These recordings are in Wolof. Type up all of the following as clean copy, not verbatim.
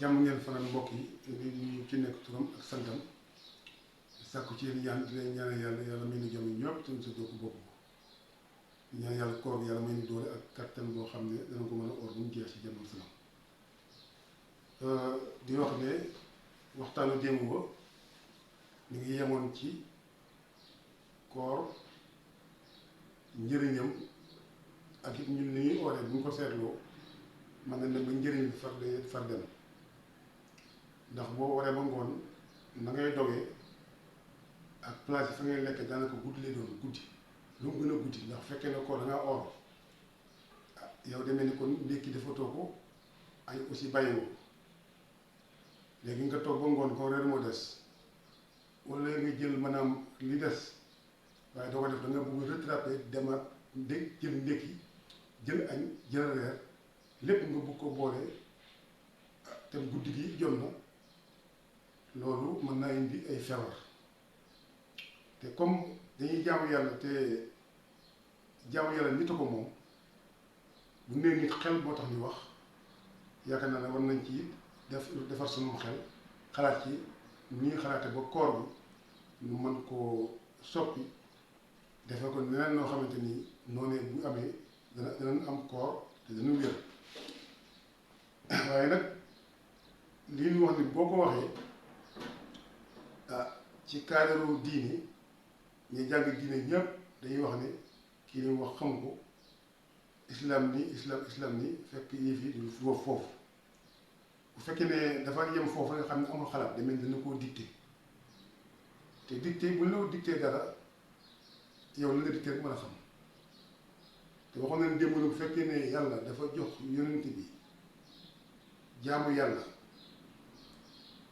jàmm ngeen fanaan mbokk yi ñu ci nekk turam ak santam sàkku ci yéen ñaan di leen ñaanal yàlla may nu jàmm ñëpp te sa doo ko bokk ñaan yàlla koor yàlla may nu doole ak kattan boo xam ne dana ko mën a or bu mu jeex ci jàmm salaam di wax ne waxtaanu démb ba ñu ngi yemoon ci koor njëriñam ak it ñun ni ñuy ooree bu ñu ko seetloo man na dem ba njëriñ far dem ndax boo waree ba ngoon na ngay dogee ak place yi fa ngay lekk daanaka guddi lay doon guddi lu mu gën a guddi ndax fekkee ne koor da ngaa oor yow demee ni kon ndékki defatoo ko ay aussi bàyyiwoo léegi nga toog ba ngoon ko reer moo des wala nga jël maanaam li des waaye doo ko def da nga bëgg rattraper demaat jël ndékki jël añ jël reer lépp nga bëgg ko boole te guddi gi jot na loolu mën naa indi ay feebar te comme dañuy jaamu yàlla te jaamu yàlla nit a ko moom bu nee nit xel boo tax ñu wax yaakaar naa ne war nañ ci defar sunu xel xalaat ci ñuy xalaate ba koor bi ñu mën koo soppi defe ko neneen noo xamante ni noonee bu amee danañ am koor te dana wér waaye nag lii ñu wax ni boo ko waxee ci cadre diine ñu jàng diine ñëpp dañuy wax ne kii li mu wax xam ko islam ni fekk yëf yi du foofu bu fekkee ne dafa yem foofu nga xam ne amul xalaat demee dana koo dicté te dicté bu la dicté dara yow la nga dicté rek mën a xam te waxoon nañ démb bu fekkee ne yàlla dafa jox yonent bi jaamu yàlla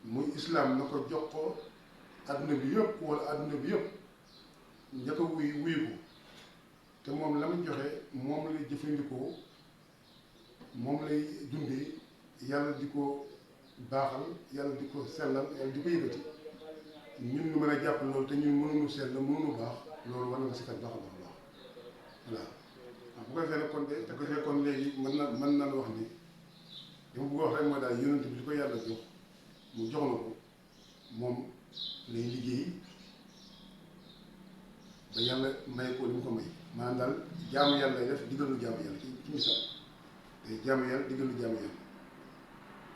muy islam na ko jox ko adduna bi yëpp wala adduna bi yëpp njëkk a wuyu ko te moom la mu joxe moom lay jëfandikoo moom lay dundee yàlla di ko baaxal yàlla di ko sellal yàlla di ko yëkkati ñun ñu mën a jàpp loolu te ñun mënuñu sell mënuñu baax loolu war na nga si kat baax a baax voilà waaw bu ko defee nag kon de te ko defee kon léegi mën na wax ni li ma bëgg wax rek mooy daal yonent bi li ko yàlla jox mu jox na ko moom lay liggéey ba yàlla may ko li mu ko may maanaam daal jaamu yàlla lay def diggalu jaamu yàlla ci misaal day jaamu yàlla diggalu jaamu yàlla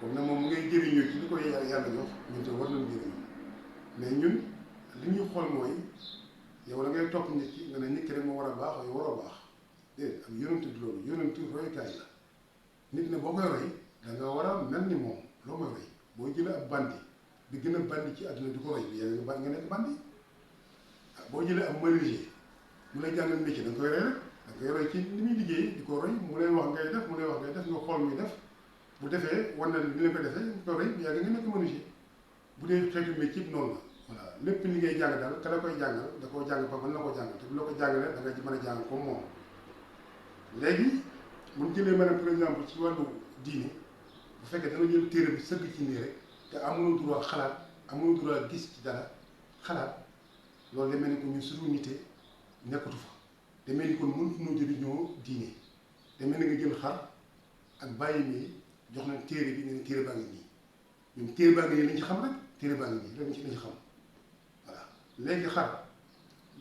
comme nag moom mu ngay jëriñoo ci li ko yàlla jox ñun te war nañu jëriñoo mais ñun li ñuy xool mooy yow da ngay topp nit ki nga ne nit ki rek moo war a baax yow waroo baax déedéet am yonentu du loolu yonentu royukaay la nit ne boo koy roy da nga war a mel ni moom loo mooy roy boo jëlee ab bandi bi gën a bandi ci àdduna di ko roy bi yow nga nekk bandi boo jëlee ab menuisier mu lay jàngal métier da nga koy roy rek da nga koy roy ci ni muy liggéey di ko roy mu lay wax ngay def nga xool muy def bu defee war na ni leen ko defee nga koy roy bi yàgg nga nekk menuisier bu dee xeetu métier bi noonu la voilà lépp li ngay jàng daal ka la koy jàngal da koo jàng ba mën na ko jàngal te bu la ko jàngalee da nga ci mën a jàng comme moom léegi mun jëlee maanaam par exemple ci wàllu diine bu fekkee da nga jël téere bi sëgg ci nii rek te amuloo droit xalaat amuloo droit gis ci dara xalaat loolu demee ni ko ñun suñu nite nekkatu fa demee ni kon mënatuñoo jëriñoo diine demee ni nga jël xar ak bàyyi mi jox na téere bi ne téere baa ngi nii ñun téere baa ngi nii lañ ci xam rek téere baa ngi nii lañ ci xam voilà léegi xar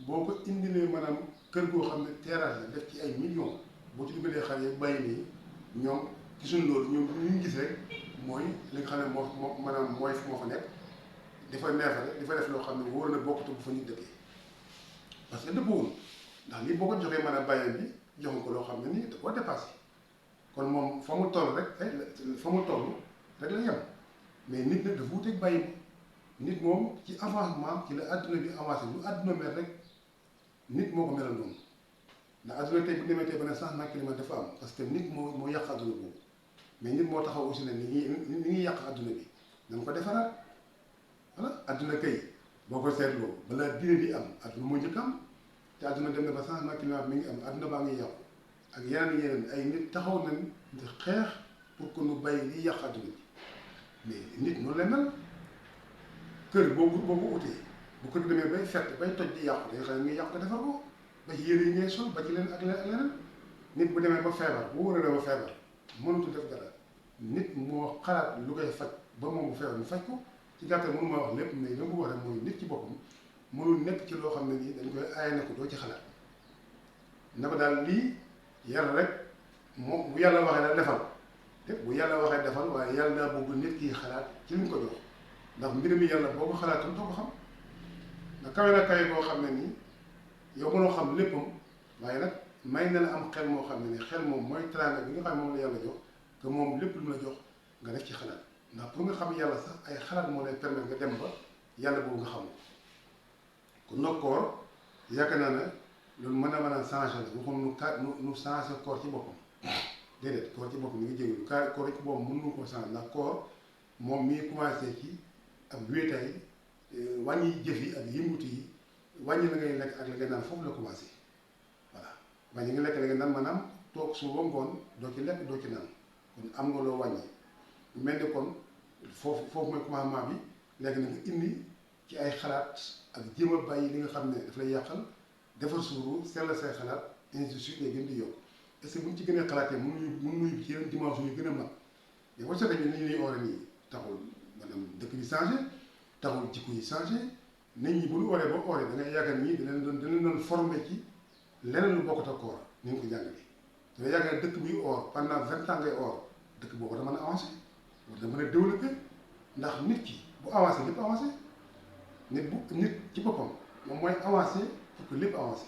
boo ko indilee maanaam kër goo xam ne terrasse la def ci ay millions boo ci dugalee xar yeeg bàyyi mi ñoom gisuñ loolu ñoom li ñu gis rek mooy li nga xam ne moo maanaam moo fa nekk dafa neefare dafa def loo xam ne wóor na bokkatu bu fa nit dëkkee parce que dëppwul ndax lii boo ko joxee mën a bàyyam bi jox ko loo xam ne nii da koo dépassé kon moom fa mu toll rek fa mu toll rek la yem mais nit nag dafa wuteeg bàyyi nit moom ci avancement ci la adduna bi avancé lu adduna mel rek nit moo ko melal noonu ndax adduna tey bu demee tey ba ne changement climatique dafa am parce que nit moo yàq adduna boobu mais nit moo taxaw aussi ne ni ñuy yàq adduna bi nañ ko defaraat voilà adduna kay boo ko seetloo balaa diine di am adduna moo njëkk am te adduna dem na ba changement climatique mi ngi am adduna baa ngi yàqu ak yeneen ay nit taxaw nañ di xeex pour que nu bàyyi liy yàq adduna bi mais nit noonu lay mel kër boo ko utee bu kër demee bay fett bay toj di yàqu day xam ne ngi yàqu ko defar ko ba ci yére yi ngay sol ba ci leen ak leneen nit bu demee ba feebar bu wóoree ba feebar mënutu def dara nit moo xalaat lu koy faj ba moom bu feebar mu faj ko ci gàttal mënu ma wax lépp mais li ma bëgg wax rek mooy nit ci boppam mënul nekk ci loo xam ne nii dañ koy aaye ne ko doo ci xalaat na ko daal lii yàlla rek moom bu yàlla waxee daal defal te bu yàlla waxee defal waaye yàlla daa bëgg nit ki xalaat ci li ñu ko jox ndax mbir mi yàlla boo ko xalaatul doo ko xam ndax kawe na kawe boo xam ne nii yow mënoo xam léppam waaye nag may na la am xel moo xam ne nii xel moom mooy teraanga bi nga xam ne moom la yàlla jox que moom lépp lu mu la jox nga def ci xalaat ndax pour nga xam yàlla sax ay xalaat moo lay permettre nga dem ba yàlla boobu nga xam ko kon nag koor yaakaar naa ne loolu mën a changé la waxum nu changé koor ci boppam déedéet koor ci boppam mi ngi jégalu koor ci boppam mënuñu ko changé ndax koor moom mii commencé ci ak wéetaay wàññi jëf yi ak yëngutu yi wàññi la ngay lekk ak la ngay naan foofu la commencé voilà wàññi nga lekk la ngay naan maanaam toog suba ngoon doo ci lekk doo ci naan kon am nga loo wàññi mel ni kon foofu mooy commencement bi léegi na nga indi ci ay xalaat ak jéem a bàyyi li nga xam ne daf lay yàqal defar suuru sell say xalaat ainsi de suite day gën di yokk est ce que bu ñu ci gënee xalaatee mën nuyu ci yeneen dimension yu gën a mag mais boo seetee ñu ni ñuy oore nii taxul maanaam dëkk bi changé taxul jikko yi changé nit ñi bu ñu ooree ba ooree da ngay yaakaar ñii danañ doon formé ci leneen lu bokkut ak koor ni ñu ko jàngalee da ngay yaakaar dëkk buy oor pendant 20 ans ngay oor dëkk boobu da mën a avancé war da mën a développé ndax nit ki bu avancé lépp avancé nit ci boppam moom mooy avancé pour que lépp avancé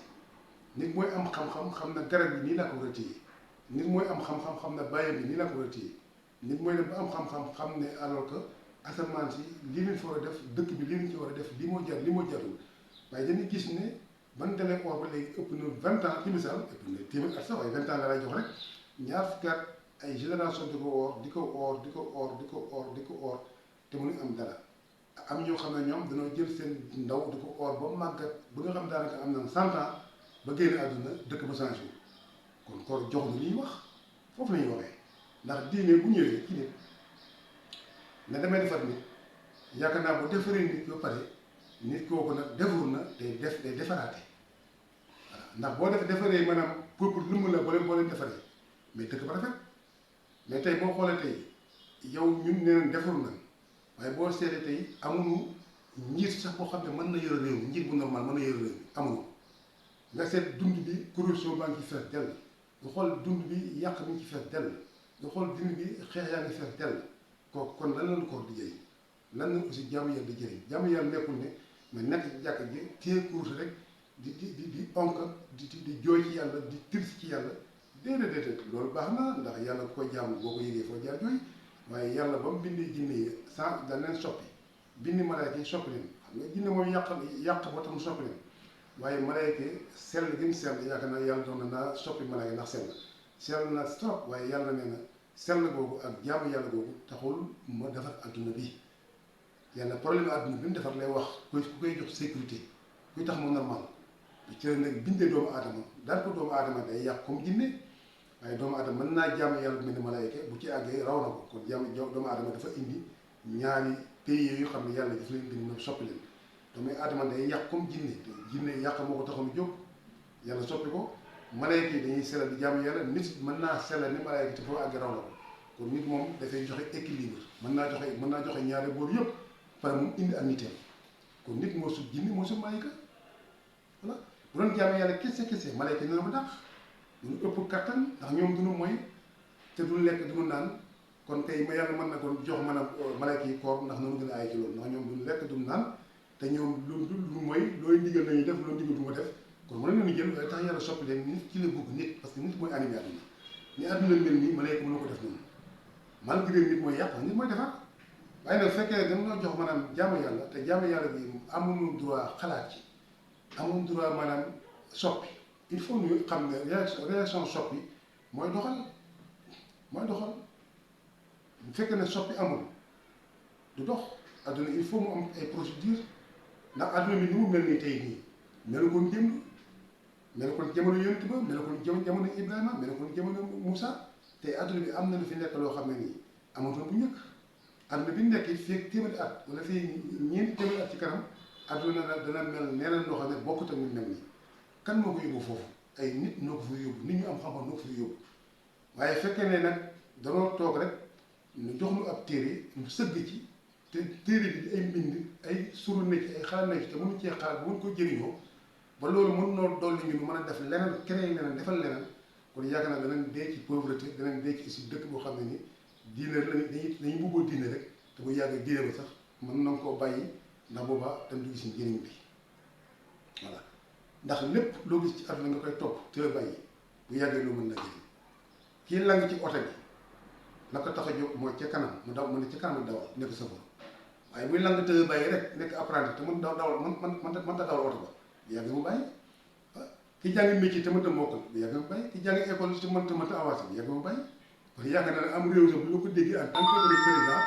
nit mooy am xam-xam xam na garab bi nii laa ko war a téye nit mooy am xam-xam xam na bàyyi bi nii laa ko war a téye nit mooy dem ba am xam-xam xam ne alors que asamaan si lii lañ fa war a def dëkk bi lii lañ ci war a def lii moo jar lii moo jarul waaye dañuy gis ne ban dalee oor ba léegi ëpp na 20 ans ci misaal ëpp na téeméer at sax waaye 20 ans la lay jox rek ñaar fukki at ay génération di ko oor di ko oor di ko oor di ko oor di ko oor te mënuñ am dara am ñoo xam ne ñoom dañoo jël seen ndaw di ko oor ba màggat ba nga xam daanaka am na 100 ans ba génn àdduna dëkk ba changé kon koor jox lu ñuy wax foofu la ñuy waxee ndax diine bu ñëwee ci nit ne damay defar nit yaakaar naa bu defaree nit ba pare nit kooku nag defur na day defaraate voilà ndax boo defaree maanaam peuple lu mu la boo leen defaree mais dëkk ba rafet mais tey boo xoolee tey yow ñun nee nañ defar nañ waaye boo seetee tey amuñu njiit sax boo xam ne mën na yor réew mi njiit bu normal mën na yor réew mi amuñu nga seet dund bi corruption baa ngi ci fees dell nga xool dund bi yàq mi ngi ci fees dell nga xool dund bi xeex yaa ngi fees dell kooku kon lan lañ koor di jëriñ lan lañ aussi jaamu yàlla di jëriñ jaamu yàlla nekkul ne mais nekk ci jàkk ji téye course rek di onk di jooy ci yàlla di tirs ci yàlla déedéet loolu baax na ndax yàlla ku ko jaamu boo ko yëgee foo jaar jooy waaye yàlla ba mu bindee jinne yi sans dañ leen soppi bindi malaayka yi soppi leen xam nga jinne mooy yàq ba tax mu soppi leen waaye malaayka sell gi mu sell yaakaar naa yàlla doon na naa soppi malaayka ndax sell na trop waaye yàlla nee na sell googu ak jaamu yàlla googu taxul ma defar adduna bi yàlla problème adduna bi mu defar lay wax ku koy jox sécurité kuy tax mu normal ci la nag bindee doomu aadama daal ko doomu aadama day yàq comme jinne waaye doomu aadama mën naa jaamu yàlla mel ni malaayka bu ci àggee raw na ko kon doomu aadama dafa indi ñaari pays yu xam ne yàlla daf leen bind na soppi leen doomu aadama day yàq comme jinne te jinne yàq moo ko taxoon jóg yàlla soppi ko malaayka yi dañuy sellal di jaamu yàlla nit mën naa sellal ni malaayka te foo àggee raw na ko kon nit moom dafay joxe équilibre mën naa joxe ñaari boor yëpp pare moom indi ak niteem kon nit moo sut jinne moo sut malaayka voilà bu doon jaamu yàlla kese malaayka ñu ma dàq ñu ëpp kattan ndax ñoom duñu mooy te duñu lekk duñu naan kon tey ma yàlla mën na kon jox mën a malaayka yi koor ndax noonu gën a aay ci loolu ndax ñoom duñu lekk duñu naan te ñoom lu mooy looy ndigal lañuy def loo ndigal du ma def kon mën nañu jël waaye tax yàlla soppi leen nit ci la bëgg nit parce que nit mooy animé àdduna ni àdduna mel nii malaaka mën na ko def noonu malgré nit mooy yàq nit mooy defar waaye nag fekkee dañoo jox maanaam jaamu yàlla te jaamu yàlla bi amuñu droit xalaat ci amuñu droit maanaam soppi il faut ñu xam ne réaction soppi mooy doxal bu fekkee ne soppi amul du dox adduna il faut mu am ay procédure ndax adduna bi ni mu mel nii tey nii melu ko démb melu ko jamono yonent ba melu ko jamono Ibrahima melu ko jamono Moussa te adduna bi am na lu fi nekk loo xam ne nii amatoon bu njëkk adduna bi nekk fii téeméeri at wala fii ñeenti téeméeri at ci kanam adduna dana mel neneen loo xam ne bokkut ak ñu mel nii kan moo ko yóbbu foofu ay nit ñoo ko fa yóbbu nit ñu am xam-xam ñoo ko fa yóbbu waaye fekkee ne nag danoo toog rek ñu jox ñu ab téere ñu sëgg ci te téere bi ay mbind ay suru ne ci ay xalaat ne ci te mënu cee xalaat bu mën ko jëriñoo ba loolu mën noo dolli ñu mën a def leneen créer leneen defal leneen kon yaakaar naa danañ dee ci pauvreté danañ dee ci aussi dëkk boo xam ne ni diine dañuy bëggoo diine rek te bu yàggee diine ba sax mën na koo bàyyi ndax boobaa tam du gis njëriñ bi voilà ndax lépp loo gis ci àdduna nga koy topp te bàyyi bu yàggee loo mën na jëriñ kii lang ci oto bi la ko tax a jóg mooy ca kanam mu daw mu ne ca kanam dawal nekk safar waaye buy lang te bàyyi rek nekk apprenti te mën dawal mën ta dawal oto ba bu yàggee mu bàyyi ki jàngi métier te mënta mokkal bu yàggee mu bàyyi ki jàngi école te mënta avancé bu yàggee mu bàyyi parce que yaakaar naa ne am réew sax bu ñu ko déggee en tant que président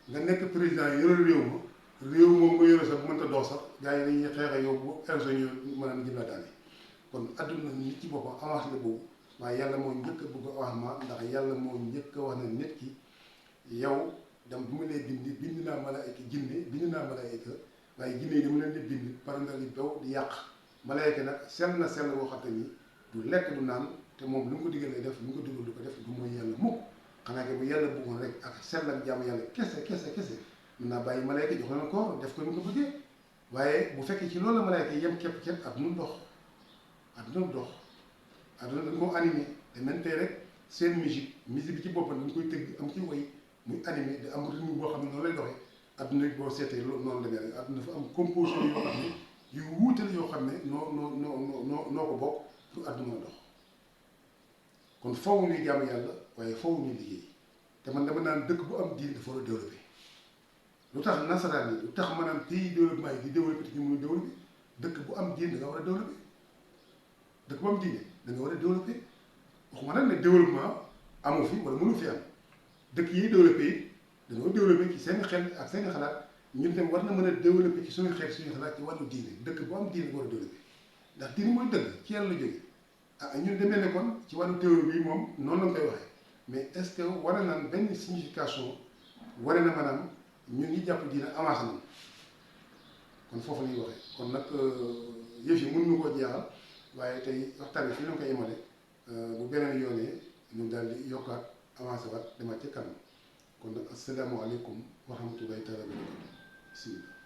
nga nekk président yore réew moom nga yore sax bu mënta dox sax gars yi dañuy xeex yow bu élection ñu mën a jëm la daane kon adduna nit ci boppam avancé la boobu waaye yàlla moo njëkk a bëgg avancement ndax yàlla moo njëkk a wax ne nit ki yow dem bu ma lee bind naa malaayka jinne bind naa malaayka waaye jinne yi dama leen di bind par nga di bew di yàq malaayka nag sell na sell boo xam te ni du lekk du naan te moom lu mu ko digal lay def lu mu ko digal du ko def du mooy yàlla mukk xanaa ke bu yàlla bëggoon rek ak sell ak jaamu yàlla kese mën naa bàyyi malaayka jox leen koor def ko ni ko bëggee waaye bu fekkee ci loolu la malaayka yem képp ak nu dox adduna dañ koo animé te même tey rek seen musique bi ci boppam dañ koy tëgg am ci woy muy animé di am rythme boo xam ne noonu lay doxee adduna boo seetee loolu noonu la mel rek adduna dafa am composition yoo xam ne yu wuute la yoo xam ne noo ko bokk pour adduna dox kon foofu ñuy jaamu yàlla waaye foofu ñuy liggéey te man dama naan dëkk bu am diine dafa war a développé lu tax nasaraan yi lu tax maanaam pays développement yi di développé te ñu mun a développé dëkk bu am diine da nga war a développé dëkk bu am diine da nga war a développé waxuma nag ne développement amu fi wala mënu fi am dëkk yi développé it dañoo développé ci seen xel ak seen xalaat ñun tam war na mën a développé ci suñu xel suñu xalaat ci wàllu diine dëkk bu am diine war a développé ndax diine mooy dëgg ci yàlla la jógee ah ñun demee ne kon ci wàllu théorie bi moom noonu la koy waxee mais est-ce que war na benn signification war na maanaam ñun ñi jàpp diine avancé nañ kon foofu la ñuy waxee kon nag yëf yi mën ñu koo jeexal waaye tey waxtaan bi fi ñu koy yemale bu beneen yoonee ñu daal di yokkaat avancé waat demaat ci kanam kon nag asalaamaaleykum wa rahmatullahi taala wa barakatu bismillah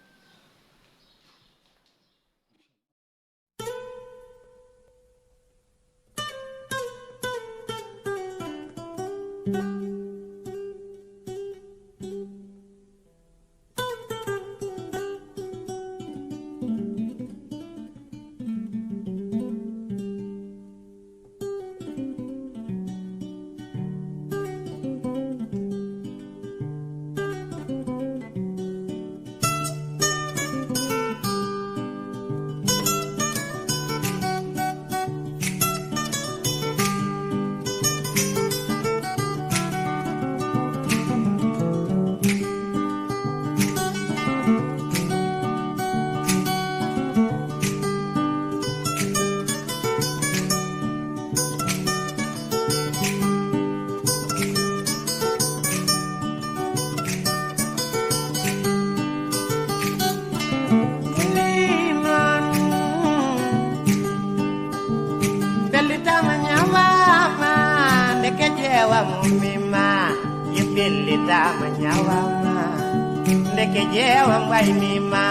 Ndeke jewa mbay mi ma